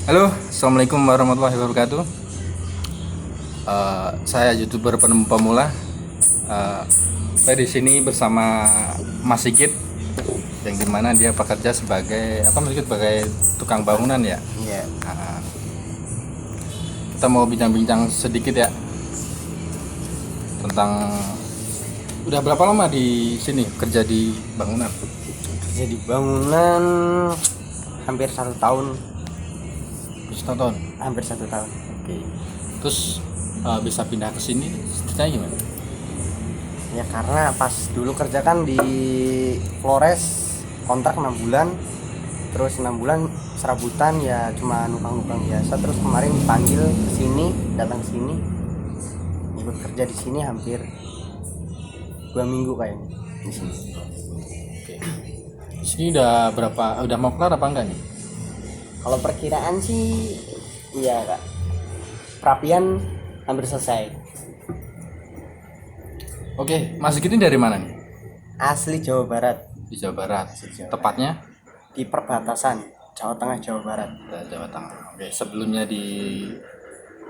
Halo, assalamualaikum warahmatullahi wabarakatuh. Saya youtuber pemula. Saya di sini bersama Mas Sigit, yang dimana dia bekerja sebagai apa? Mas Sigit sebagai tukang bangunan ya. Iya. Nah, kita mau bincang-bincang sedikit ya tentang udah berapa lama di sini kerja di bangunan? Kerja di bangunan hampir 1 tahun. Setahun tahun. Hampir 1 tahun. Oke. Terus bisa pindah ke sini ceritanya gimana? Ya karena pas dulu kerja kan di Flores kontrak 6 bulan. Terus 6 bulan serabutan ya cuma numpang-numpang biasa. Terus kemarin dipanggil ke sini, datang ke sini. Ikut kerja di sini hampir 2 minggu kayaknya di sini. Oke. Di sini udah berapa? Udah mau kelar apa enggak nih? Kalau perkiraan sih iya Kak. Perapian hampir selesai. Oke, Mas Sigit ini dari mana nih? Asli Jawa Barat, Di Jawa Barat. Jawa Barat. Tepatnya Di perbatasan Jawa Tengah Jawa Barat. Jawa Tengah. Oke, sebelumnya di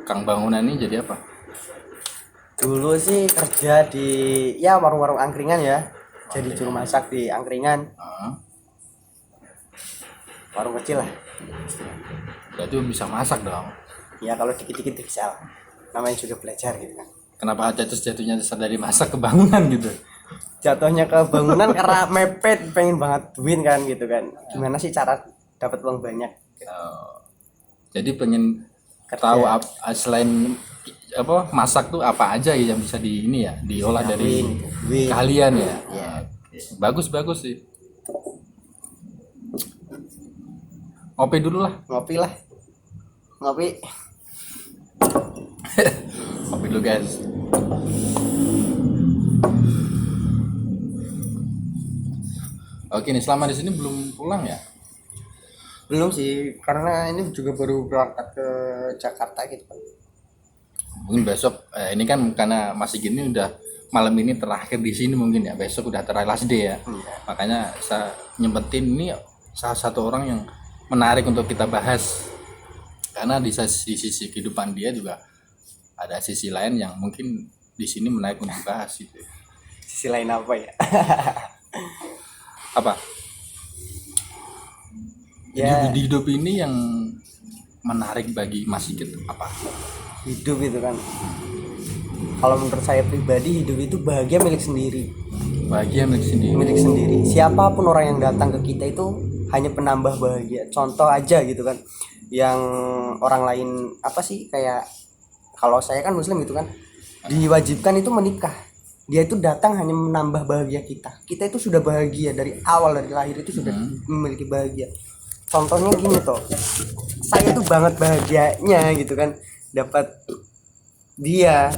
Kang Bangunan ini jadi apa? Dulu sih kerja di ya warung-warung angkringan ya. Jadi juru masak di angkringan, warung kecil lah. Berarti bisa masak dong. Ya kalau dikit-dikit bisa lah. Namanya juga belajar gitu kan. Kenapa jatuhnya dari masak ke bangunan gitu? Jatuhnya ke bangunan karena mepet, pengen banget duit kan gitu kan. Gimana sih cara dapat uang banyak? Jadi pengen Kerja. tahu selain apa masak tuh apa aja yang bisa di ini ya diolah dari Duit. kalian ya. Ya, Bagus sih. Ngopi dulu lah. ngopi lah. Ngopi. Ngopi dulu guys. Oke nih, selama di sini belum pulang ya? Belum sih, karena ini juga baru berangkat ke Jakarta gitu kan. Mungkin besok ini kan karena masih gini udah malam ini terakhir di sini mungkin ya, besok udah terakhir last day ya. Makanya saya nyempetin ini salah satu orang yang menarik untuk kita bahas, karena di sisi kehidupan dia juga ada sisi lain yang mungkin di sini menarik untuk dibahas gitu. Sisi lain apa ya? Apa? Ya, Di hidup ini yang menarik bagi Mas Sigit apa? hidup itu kan. Kalau menurut saya pribadi, hidup itu bahagia milik sendiri. Bahagia milik sendiri. Milik sendiri. Siapapun orang yang datang ke kita itu hanya penambah bahagia. Contoh aja gitu kan. Yang orang lain apa sih kayak kalau saya kan muslim gitu kan. Diwajibkan itu menikah. Dia itu datang hanya menambah bahagia kita. Kita itu sudah bahagia dari awal, dari lahir itu sudah memiliki bahagia. Contohnya gini toh. Saya tuh banget bahagianya gitu kan. Dapat dia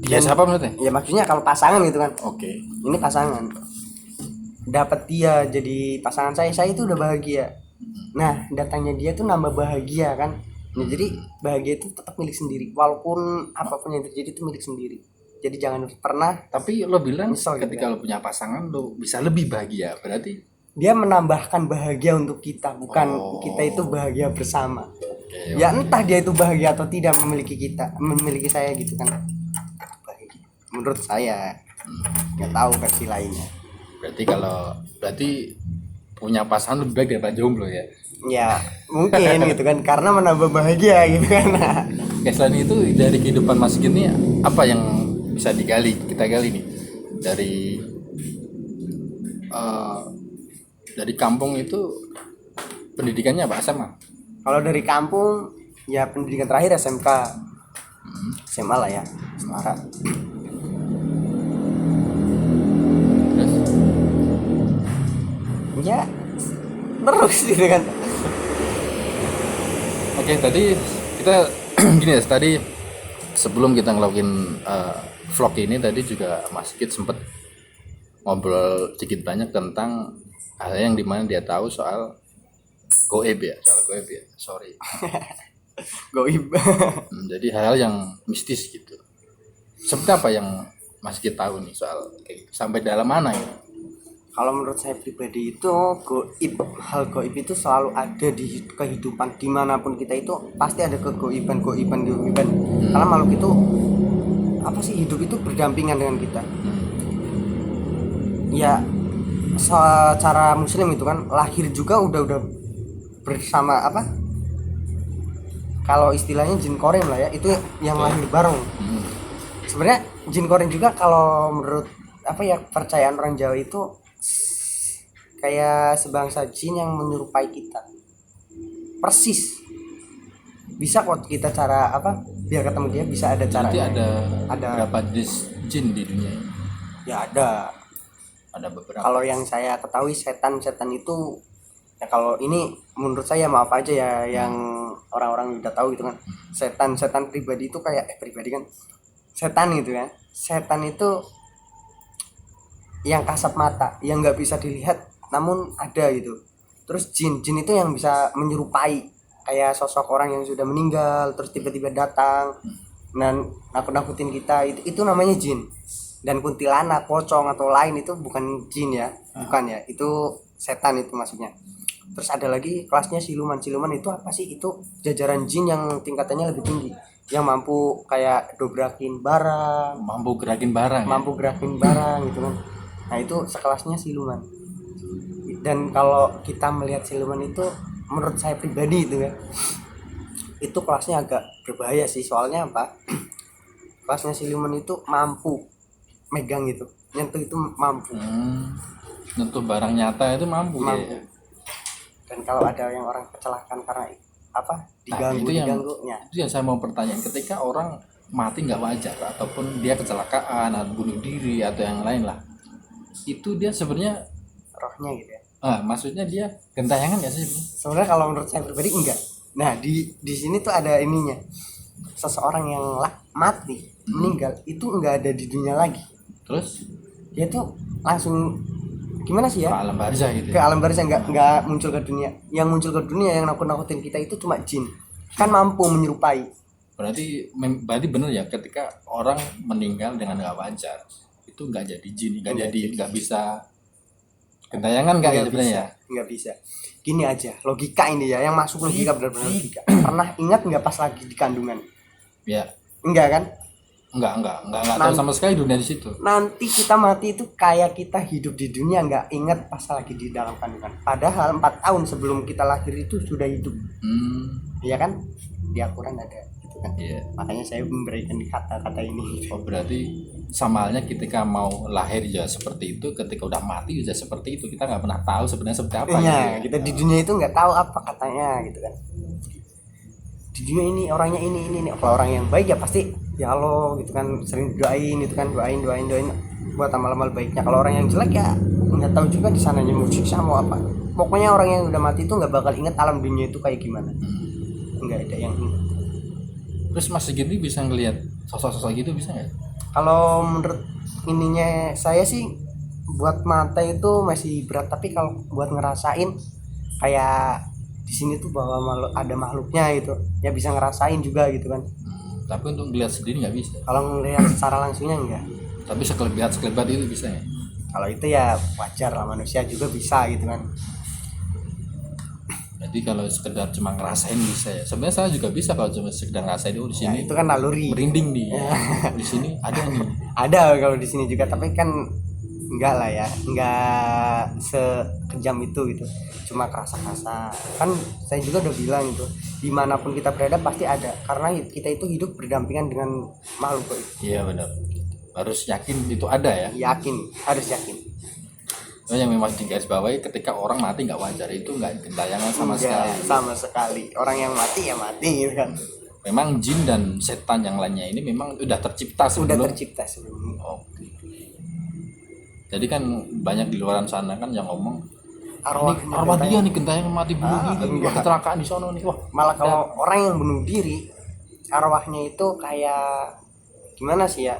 Siapa maksudnya? ya maksudnya kalau pasangan gitu kan, Oke. ini pasangan dapat dia jadi pasangan saya itu udah bahagia. Nah datangnya dia tuh nambah bahagia kan. Nah, jadi bahagia itu tetap milik sendiri walaupun apapun yang terjadi itu milik sendiri. Jadi jangan pernah Tapi lo bilang Misal gitu ketika lo punya pasangan lo bisa lebih bahagia, berarti dia menambahkan bahagia untuk kita, bukan Oh. kita itu bahagia bersama. Oke, Ya entah dia itu bahagia atau tidak memiliki kita, memiliki saya gitu kan. Bahagia. Menurut saya nggak tahu versi lainnya. berarti punya pasangan lebih baik daripada jomblo ya. Ya mungkin gitu kan karena menambah bahagia gitu kan. Oke, selain itu dari kehidupan Mas Sigit ini apa yang bisa kita gali nih dari kampung itu pendidikannya apa SMA? Kalau dari kampung ya pendidikan terakhir SMK, SMA lah ya, Semarang. Terus Ya terus gitu kan. oke, tadi kita gini ya, tadi sebelum kita ngelakuin vlog ini tadi juga Mas Sigit sempet ngobrol sedikit banyak tentang hal yang dimana dia tahu soal goib ya, sorry. Goib. Jadi hal-hal yang mistis gitu. Seperti apa yang Mas Sigit tahu nih soal kayak gitu? Sampai dalam mana ya? Kalau menurut saya pribadi itu hal goib itu selalu ada di kehidupan dimanapun kita, itu pasti ada kegoiban. Karena makhluk itu apa sih, hidup itu berdampingan dengan kita. Ya secara muslim itu kan lahir juga udah bersama apa, kalau istilahnya jin korem lah ya, itu yang lahir bareng. Sebenarnya jin korem juga kalau menurut apa ya, percayaan orang Jawa itu kayak sebangsa jin yang menyerupai kita persis. Bisa kok kita cara apa biar ketemu dia, bisa ada cara. Jadi ada berapa jenis jin di dunia ini? Ya ada Beberapa. Kalau yang saya ketahui setan itu ya, kalau ini menurut saya, maaf aja ya yang orang-orang udah tahu gitu kan, setan pribadi itu kayak pribadi kan, setan gitu kan, setan itu yang kasat mata, yang nggak bisa dilihat namun ada gitu. Terus jin itu yang bisa menyerupai kayak sosok orang yang sudah meninggal terus tiba-tiba datang dan nakut-nakutin kita, itu namanya jin. Dan kuntilanak, pocong atau lain itu bukan jin ya, bukan ya, itu setan itu maksudnya. Terus ada lagi kelasnya siluman itu apa sih? Itu jajaran jin yang tingkatannya lebih tinggi, yang mampu kayak dobrakin barang, mampu gerakin barang gitu kan. Nah itu sekelasnya siluman. Dan kalau kita melihat siluman itu, menurut saya pribadi itu ya, itu kelasnya agak berbahaya sih. Soalnya apa, kelasnya siluman itu mampu megang gitu, nyentuh itu mampu. Nyentuh barang nyata itu mampu. Ya. Dan kalau ada yang orang kecelakaan karena apa, diganggu, itu yang saya mau pertanyaan, ketika orang mati nggak wajar ataupun dia kecelakaan atau bunuh diri atau yang lain lah, itu dia sebenarnya rohnya gitu ya. Maksudnya dia gentayangan nggak sih? Sebenarnya kalau menurut saya pribadi enggak. Nah di sini tuh ada ininya, seseorang yang mati meninggal itu enggak ada di dunia lagi. Terus dia tuh langsung gimana sih ya, ke alam barzah gitu. Ke alam barzah, enggak muncul ke dunia. Yang muncul ke dunia yang nakut-nakutin kita itu cuma jin. Kan mampu menyerupai. Berarti benar ya, ketika orang meninggal dengan nggak wajar itu nggak jadi jin, nggak bisa gentayangan nggak sebenarnya? Nggak bisa. Gini aja, logika ini ya, yang masuk logika, benar-benar logika. Pernah ingat nggak pas lagi di kandungan? Ya. Enggak kan? Enggak tahu sama sekali dunia di situ. Nanti kita mati itu kayak kita hidup di dunia, nggak ingat pas lagi di dalam kandungan. Padahal 4 tahun sebelum kita lahir itu sudah hidup. Iya kan? Di Al-Quran ada gitu kan. Iya. Makanya saya memberikan kata-kata ini. Oh, berarti sama halnya ketika mau lahir ya seperti itu, ketika udah mati juga seperti itu. Kita nggak pernah tahu sebenarnya seperti apa. Iya, kita di dunia itu nggak tahu apa katanya gitu kan. Di dunia ini orangnya ini. Kalau orang yang baik ya pasti ya Allah gitu kan, sering doain itu kan, doain buat amal-amal baiknya. Kalau orang yang jelek ya nggak tahu juga di sananya mau siksa mau apa. Pokoknya orang yang udah mati itu nggak bakal ingat alam dunia itu kayak gimana. Nggak ada yang ingat. Terus Mas Sigit bisa ngelihat sosok-sosok gitu, bisa nggak? Kalau menurut ininya saya sih, buat mata itu masih berat, tapi kalau buat ngerasain kayak di sini tuh bahwa ada makhluknya gitu ya, bisa ngerasain juga gitu kan. Tapi untuk ngelihat sendiri nggak bisa. Kalau ngelihat secara langsungnya enggak. Tapi sekelebat itu bisa ya? Kalau itu ya wajar lah, manusia juga bisa gitu kan. Jadi kalau sekedar cuma ngerasain bisa ya. Sebenarnya saya juga bisa kalau cuma sekedar ngerasain di sini. Ya, itu kan naluri. Merinding nih. Di sini ada nih. Ada kalau di sini juga, tapi kan enggak lah ya, enggak sekejam itu gitu. Cuma kerasa-kerasa. Kan saya juga udah bilang itu, dimanapun kita berada pasti ada, karena kita itu hidup berdampingan dengan makhluk itu. Iya benar. Harus yakin itu ada ya. Harus yakin. Yang memang digarisbawahi, ketika orang mati nggak wajar itu nggak gentayangan sama sekali. Orang yang mati ya mati gitu kan. Memang jin dan setan yang lainnya ini memang udah tercipta sebelum. Oke. Jadi kan banyak di luar sana kan yang ngomong arwah dia nih gentayangan mati bunuh diri, kecelakaan di sono nih. Wah, malah kalau orang yang bunuh diri arwahnya itu kayak gimana sih ya,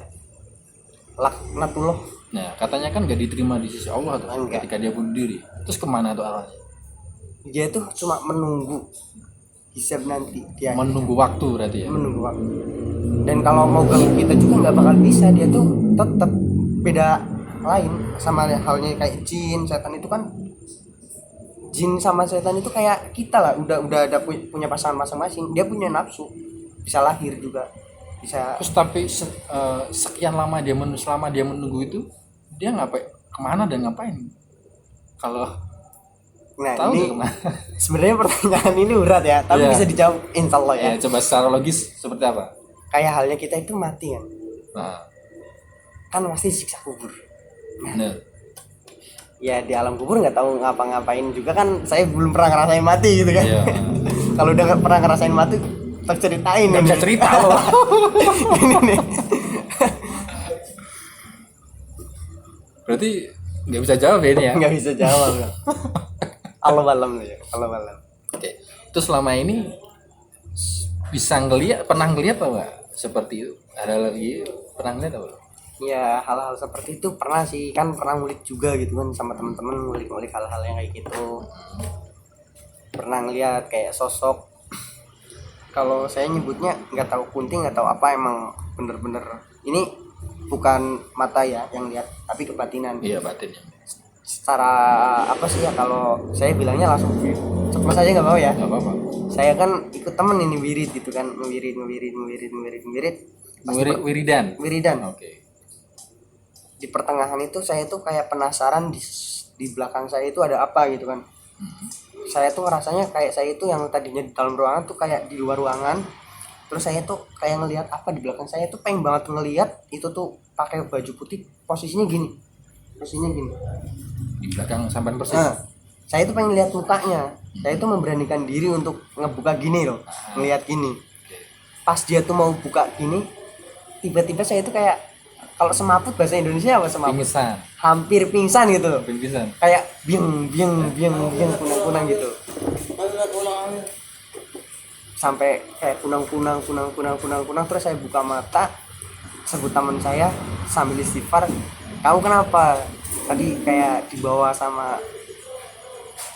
laknatullah. Nah, katanya kan gak diterima di sisi Allah tuh ketika dia bunuh diri. Terus kemana tuh arahnya? Dia tuh cuma menunggu hisab nanti. Menunggu waktu berarti ya? Menunggu waktu. Dan kalau mau ganggu kita juga nggak bakal bisa. Dia tuh tetap beda lain, sama halnya kayak jin setan itu kan. Jin sama setan itu kayak kita lah, udah ada punya pasangan masing-masing, dia punya nafsu, bisa lahir juga, bisa. Terus tapi sekian lama selama dia menunggu itu, dia ngapain, kemana dan ngapain? Kalau Nah tahu ini nggak kemana? sebenarnya pertanyaan ini berat ya, tapi Iya. bisa dijawab insya Allah ya. Ya, coba secara logis seperti apa? Kayak halnya kita itu mati kan, Nah, kan pasti siksa kubur. bener. Ya di alam kubur nggak tahu ngapa-ngapain juga kan, saya belum pernah ngerasain mati gitu kan. Iya. Kalau udah pernah ngerasain mati, tak ceritain. Nggak bisa cerita loh. Ini nih. Berarti nggak bisa jawab ya ini ya? Nggak bisa jawab. Allah alam ya, Allah alam. Oke. Terus selama ini bisa pernah ngeliat atau nggak seperti itu? Ada lagi pernah ngeliat atau? Ya hal-hal seperti itu pernah sih, kan pernah ngulik juga gitu kan sama teman-teman, ngulik-ngulik hal-hal yang kayak gitu. Pernah ngeliat kayak sosok, kalau saya nyebutnya nggak tahu kunti nggak tahu apa, emang bener-bener ini bukan mata ya yang lihat, tapi kebatinan. Iya, batinnya. Secara apa sih ya, kalau saya bilangnya langsung cepat saja nggak mau ya. Nggak apa-apa. Saya kan ikut temen ini wirid gitu kan, wirid Pas Wiridan. wiridan. Oke. Di pertengahan itu saya tuh kayak penasaran di belakang saya itu ada apa gitu kan. Saya tuh ngerasanya kayak saya itu yang tadinya di dalam ruangan tuh kayak di luar ruangan, terus saya tuh kayak ngelihat apa di belakang saya tuh, pengen banget ngelihat itu tuh pakai baju putih, posisinya gini. Di belakang sampan persis. Nah, saya tuh pengen lihat mukanya, saya tuh memberanikan diri untuk ngebuka gini loh, ngelihat gini. Pas dia tuh mau buka gini, tiba-tiba saya tuh kayak, kalau semaput bahasa Indonesia apa semaput? Pingsan. Hampir pingsan gitu loh. Pingsan. Kayak biang kunang-kunang gitu. Sampai kayak kunang, terus saya buka mata, sebut teman saya sambil istighfar, "Kamu kenapa?" Tadi kayak dibawa sama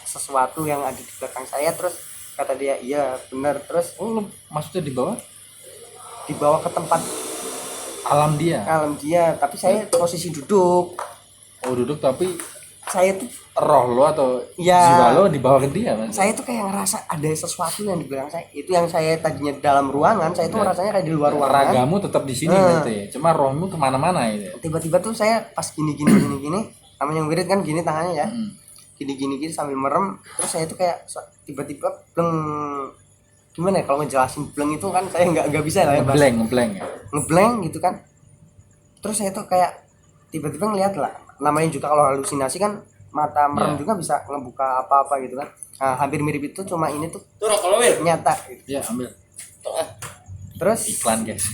sesuatu yang ada di belakang saya. Terus kata dia, "Iya benar." Terus Oh, lu maksudnya dibawa ke tempat alam dia. tapi saya posisi duduk. Oh, duduk tapi Saya tuh roh lo atau Ya. jiwa lo dibawa ke dia, Mas? saya tuh kayak ngerasa ada sesuatu yang di belakang saya. Itu yang saya tadinya di dalam ruangan, saya tuh ngerasanya kayak di luar ruangan. Ragamu tetap di sini berarti. Cuma rohmu kemana-mana ini. Tiba-tiba tuh saya pas gini, namanya wirid kan gini tangannya ya. Gini sambil merem. Terus saya tuh kayak tiba-tiba bleng. Gimana ya kalau ngejelasin bleng itu kan, saya nggak bisa lah ya bahasa. Ngeblank ya. Ngeblank gitu kan. Terus saya tuh kayak tiba-tiba ngeliat lah, namanya juga kalau halusinasi kan mata merem juga bisa ngebuka apa-apa gitu kan. Nah, hampir mirip itu, cuma ini tuh nyata gitu. Ya, ambil. Terus Iklan, guys.